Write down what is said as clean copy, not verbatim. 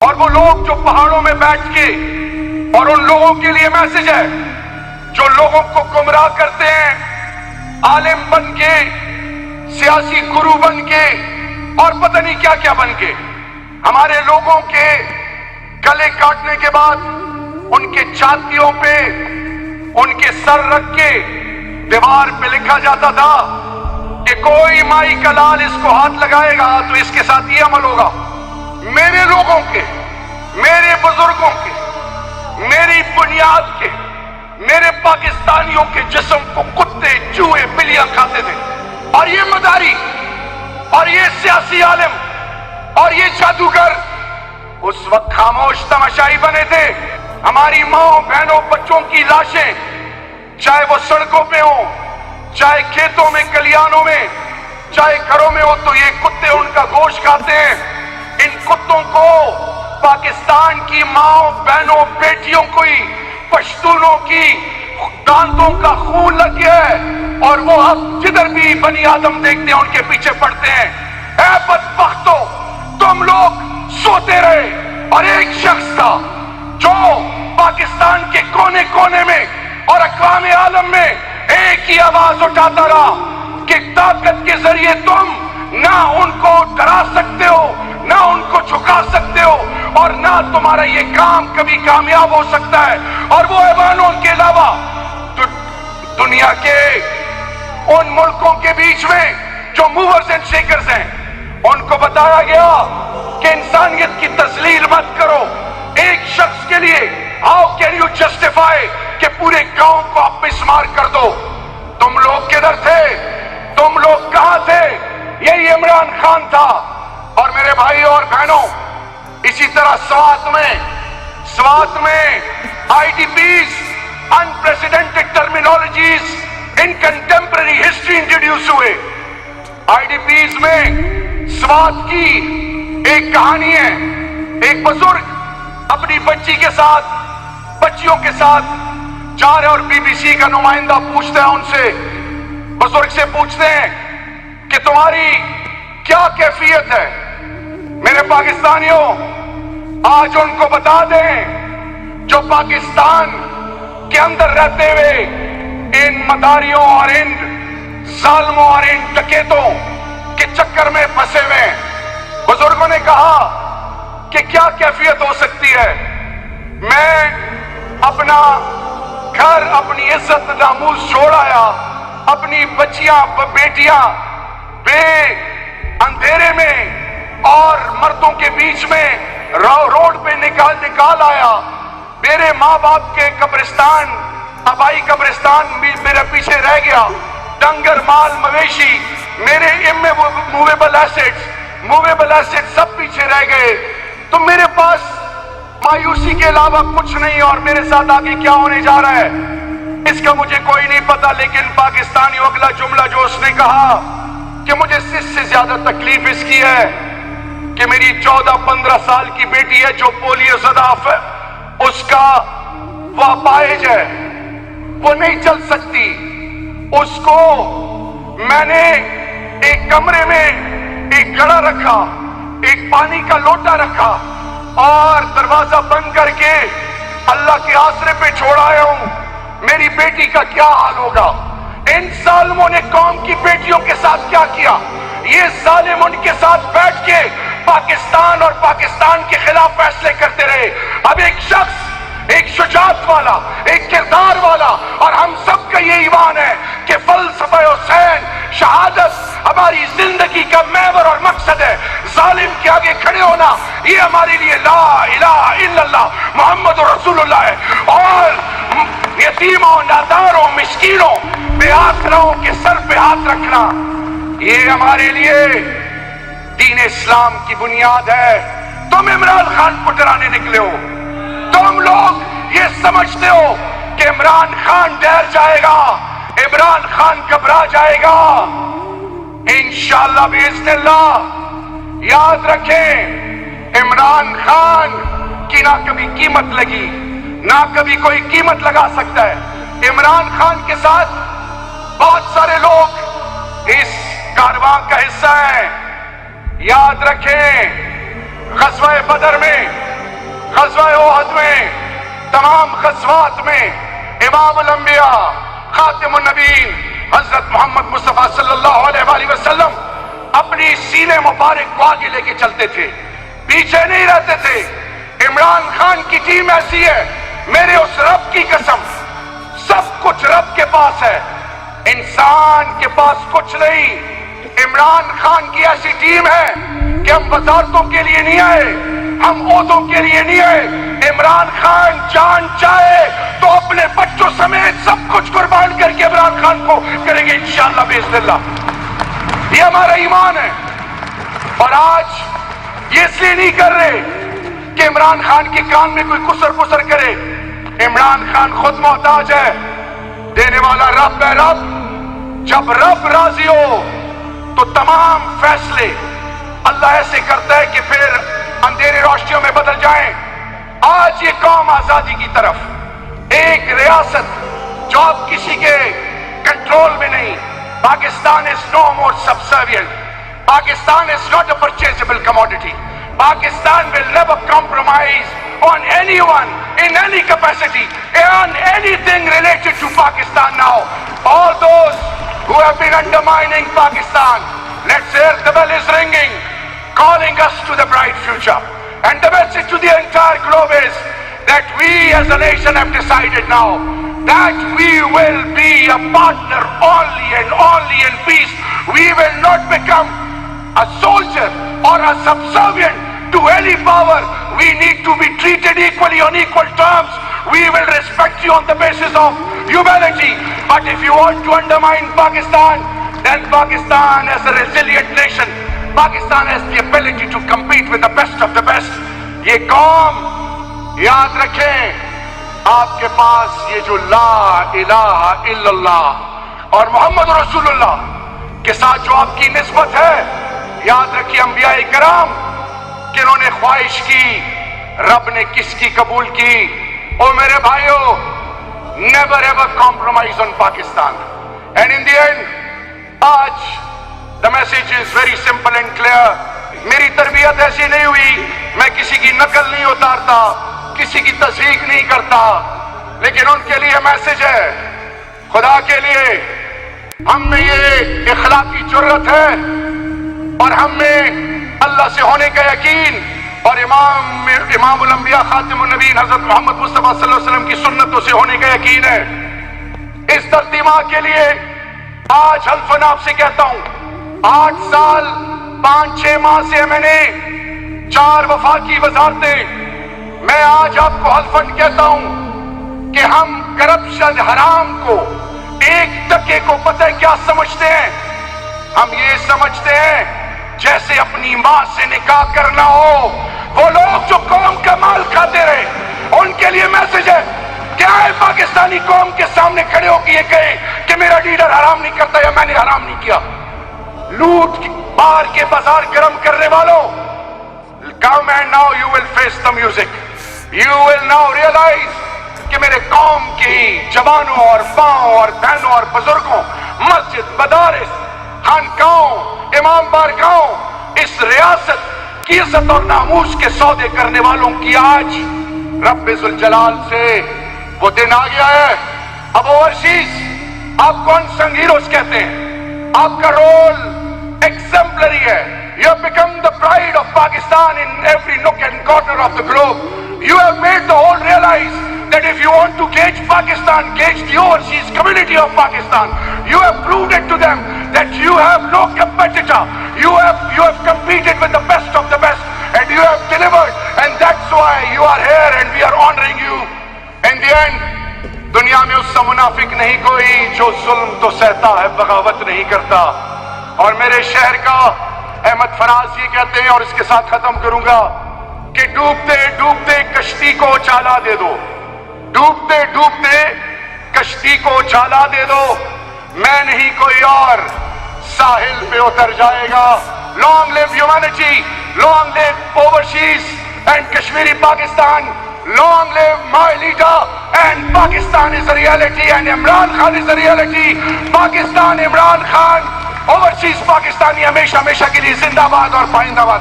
اور وہ لوگ جو پہاڑوں میں بیٹھ کے، اور ان لوگوں کے لیے میسج ہے جو لوگوں کو گمراہ کرتے ہیں، عالم بن کے، سیاسی گرو بن کے، اور پتہ نہیں کیا کیا بن کے، ہمارے لوگوں کے گلے کاٹنے کے بعد ان کے چھاتیوں پہ ان کے سر رکھ کے دیوار پہ لکھا جاتا تھا کہ کوئی مائی کا لال اس کو ہاتھ لگائے گا تو اس کے ساتھ یہ عمل ہوگا۔ میرے لوگوں کے، میرے بزرگوں کے، میری بنیاد کے، میرے پاکستانیوں کے جسم کو کتے، چوہے، بلیاں کھاتے تھے، اور یہ مداری اور یہ سیاسی عالم اور یہ جادوگر اس وقت خاموش تماشائی بنے تھے۔ ہماری ماں، بہنوں، بچوں کی لاشیں چاہے وہ سڑکوں پہ ہوں، چاہے کھیتوں میں، کلیانوں میں، چاہے گھروں میں ہو، تو یہ کتے ان کا گوشت کھاتے ہیں۔ ان کتوں کو پاکستان کی ماں، بہنوں، بیٹیوں کو ہی، پشتونوں کی دانتوں کا خون لگ گیا ہے، اور وہ اب جدھر بھی بنی آدم دیکھتے ہیں ان کے پیچھے پڑتے ہیں۔ اے بدبختو، تم لوگ سوتے رہے، اور ایک شخص تھا جو پاکستان کے کونے کونے میں اور اقوام عالم میں ایک ہی آواز اٹھاتا رہا کہ طاقت کے ذریعے تم نہ ان کو ڈرا سکتے ہو، نہ ان کو جھکا سکتے ہو، اور نہ تمہارا یہ کام کبھی کامیاب ہو سکتا ہے۔ اور وہ ایوانوں کے علاوہ دنیا کے ان ملکوں کے بیچ میں جو موورز اینڈ شیکرز ہیں، ان کو بتایا گیا کہ انسانیت کی تذلیل مت کرو۔ ایک شخص کے لیے ہاؤ کین یو جسٹیفائی کہ پورے گاؤں کو آپ مسمار کر دو؟ تم لوگ کدھر تھے؟ تم لوگ کہاں تھے؟ یہی عمران خان تھا۔ اور میرے بھائیوں اور بہنوں، اسی طرح سوات میں I D Ps, unprecedented terminologies in contemporary history introduce ہوئے۔ آئی ڈی پیز میں سوات کی ایک کہانی ہے۔ ایک بزرگ اپنی بچیوں کے ساتھ جا رہے، اور بی بی سی کا نمائندہ پوچھتا ہے ان سے، بزرگ سے پوچھتے ہیں کہ تمہاری کیا کیفیت ہے؟ میرے پاکستانیوں، آج ان کو بتا دیں جو پاکستان کے اندر رہتے ہوئے ان مداریوں اور ان ظالموں اور ان ڈکیتوں کے چکر میں پھنسے ہوئے ہیں۔ بزرگوں نے کہا کہ کیا کیفیت ہو سکتی ہے؟ میں اپنا گھر، اپنی عزت ناموس چھوڑ آیا، اپنی بچیاں، بیٹیاں بے اندھیرے میں اور مردوں کے بیچ میں روڈ پہ نکال آیا۔ میرے ماں باپ کے قبرستان، آبائی قبرستان میرے پیچھے رہ گیا، ڈنگر، مال، مویشی، میرے موویبل ایسیٹس سب پیچھے رہ گئے۔ تو میرے پاس مایوسی کے علاوہ کچھ نہیں، اور میرے ساتھ آگے کیا ہونے جا رہا ہے اس کا مجھے کوئی نہیں پتا۔ لیکن پاکستانی اگلا جملہ جو اس نے کہا کہ مجھے اس سے زیادہ تکلیف اس کی ہے کہ میری 14-15 سال کی بیٹی ہے جو پولیو زدہ ہے، اس کا وہ اپاہج ہے، وہ نہیں چل سکتی۔ اس کو میں نے ایک کمرے میں ایک گڑا رکھا، ایک پانی کا لوٹا رکھا، اور دروازہ بند کر کے اللہ کے آسرے پہ چھوڑ آیا ہوں۔ میری بیٹی کا کیا حال ہوگا؟ ان ظالموں نے قوم کی بیٹیوں کے ساتھ کیا کیا؟ یہ ظالم ان کے ساتھ بیٹھ کے پاکستان اور پاکستان کے خلاف فیصلے کرتے رہے۔ اب ایک شخص، ایک شجاعت والا، ایک کردار والا، اور ہم سب کا یہ ایمان ہے کہ فلسفہ حسین، شہادت ہماری زندگی کا محور اور مقصد ہے۔ ظالم کے آگے کھڑے ہونا یہ ہمارے لیے لا الہ الا اللہ محمد رسول اللہ ہے، اور یتیموں، ناداروں، مسکینوں، بے آسراؤں کے سر پہ ہاتھ رکھنا یہ ہمارے لیے دین اسلام کی بنیاد ہے۔ تم عمران خان کو ڈرانے نکلے ہو، تم لوگ یہ سمجھتے ہو کہ عمران خان ڈر جائے گا، عمران خان گھبرا جائے گا۔ انشاءاللہ باذن اللہ یاد رکھیں، عمران خان کی نہ کبھی قیمت لگی، نہ کبھی کوئی قیمت لگا سکتا ہے۔ عمران خان کے ساتھ بہت سارے لوگ اس کارواں کا حصہ ہیں۔ یاد رکھیں، غزوہ بدر میں غزوہ احد میں، تمام غزوات میں امام الانبیاء خاتم النبیین حضرت محمد مصطفیٰ صلی اللہ علیہ وآلہ وسلم اپنی سینے مبارک کو آگے لے کے چلتے تھے، پیچھے نہیں رہتے تھے۔ عمران خان کی ٹیم ایسی ہے، میرے اس رب کی قسم، سب کچھ رب کے پاس ہے، انسان کے پاس کچھ نہیں۔ عمران خان کی ایسی ٹیم ہے کہ ہم وزارتوں کے لیے نہیں آئے، ہم عہدوں کے لیے نہیں آئے۔ عمران خان جان چاہے تو اپنے بچوں سمیت سب کچھ قربان کر کے عمران خان کو کریں گے انشاءاللہ باذن اللہ۔ یہ ہمارا ایمان ہے، اور آج یہ اس لیے نہیں کر رہے کہ عمران خان کے کان میں کوئی کسر پسر کرے۔ عمران خان خود محتاج ہے، دینے والا رب ہے۔ رب جب رب راضی ہو تو تمام فیصلے اللہ ایسے کرتا ہے کہ پھر اندھیرے روشنیوں میں بدل جائیں۔ آج یہ قوم آزادی کی طرف، ایک ریاست جو اب کسی کے کنٹرول میں نہیں۔ Pakistan is no more subservient. Pakistan is not a purchasable commodity. Pakistan will never compromise on anyone in any capacity, on anything related to Pakistan now. All those who have been undermining Pakistan, let's hear the bell is ringing, calling us to the bright future. And the message to the entire globe is that we as a nation have decided now that we will be a partner only and only in peace. We will not become a soldier or a subservient to any power. We need to be treated equally on equal terms. We will respect you on the basis of humanity. But if you want to undermine Pakistan, then Pakistan as a resilient nation, Pakistan has the ability to compete with the best of the best. یہ قوم یاد رکھیں، آپ کے پاس یہ جو لا الہ الا اللہ اور محمد رسول اللہ کے ساتھ جو آپ کی نسبت ہے، یاد رکھیے انبیاء کرام کہ انہوں نے خواہش کی، رب نے کس کی قبول کی؟ او میرے بھائیو، never ever compromise on Pakistan. And in the end, آج the message is very simple and clear. میری تربیت ایسی نہیں ہوئی، میں کسی کی نقل نہیں اتارتا، کسی کی تصدیق نہیں کرتا، لیکن ان کے لیے میسج ہے، خدا کے لیے ہم میں یہ اخلاقی جرت ہے، اور ہم میں اللہ سے ہونے کا یقین، اور امام الانبیاء خاتم النبیین حضرت محمد مصطفیٰ صلی اللہ علیہ وسلم کی سنتوں سے ہونے کا یقین ہے۔ اس دھرتی ماں کے لیے آج حلفاً آپ سے کہتا ہوں، 8 سال 5-6 ماہ سے میں نے 4 وفاقی وزارتیں، میں آج آپ کو حلفاً کہتا ہوں کہ ہم کرپشن حرام کو، 1 ٹکے کو پتہ ہے کیا سمجھتے ہیں؟ ہم یہ سمجھتے ہیں جیسے اپنی ماں سے نکاح کرنا ہو۔ وہ لوگ جو قوم کا مال کھاتے رہے، ان کے لیے میسج ہے، کیا ہے پاکستانی قوم کے سامنے کھڑے ہو کے یہ کہیں کہ میرا لیڈر حرام نہیں کرتا یا میں نے حرام نہیں کیا؟ لوٹ بار کے بازار گرم کرنے والوں، come and now you will face the music. You will now realize کہ میرے قوم کی جوانوں اور ماؤں اور بہنوں اور بزرگوں، مسجد، مدارس، خانقاہوں، امام بارگاہوں، اس ریاست کی عزت اور ناموس کے سودے کرنے والوں کی آج رب ذوالجلال سے وہ دن آ گیا ہے۔ اب اوورسیز آپ کو انسنگ ہیروز کہتے ہیں، آپ کا رول ایگزمپلری ہے۔ You have become the pride of Pakistan in every nook and corner of the globe. You have made the whole realize that if you want to gauge Pakistan, gauge the overseas community of Pakistan. You have proved it to them that you have no competitor. You have competed with the best of the best and you have delivered, and that's why you are here and we are honoring you. In the end, دنیا میں اس سے منافق نہیں کوئی جو ظلم تو سہتا ہے، بغاوت نہیں کرتا۔ اور میرے شہر کا احمد فراز یہ کہتے ہیں، اور اس کے ساتھ ختم کروں گا، کہ ڈوبتے ڈوبتے کشتی کو اچھالا دے دو، ڈوبتے ڈوبتے کشتی کو اچھالا دے دو، میں نہیں کوئی اور ساحل پہ اتر جائے گا۔ Long live humanity, long live overseas and Kashmiri Pakistan, long live my leader and Pakistan is a reality and Imran Khan is a reality. Pakistan, Imran Khan, overseas Pakistani ہمیشہ ہمیشہ کے لیے زندہ باد اور پائندہ باد۔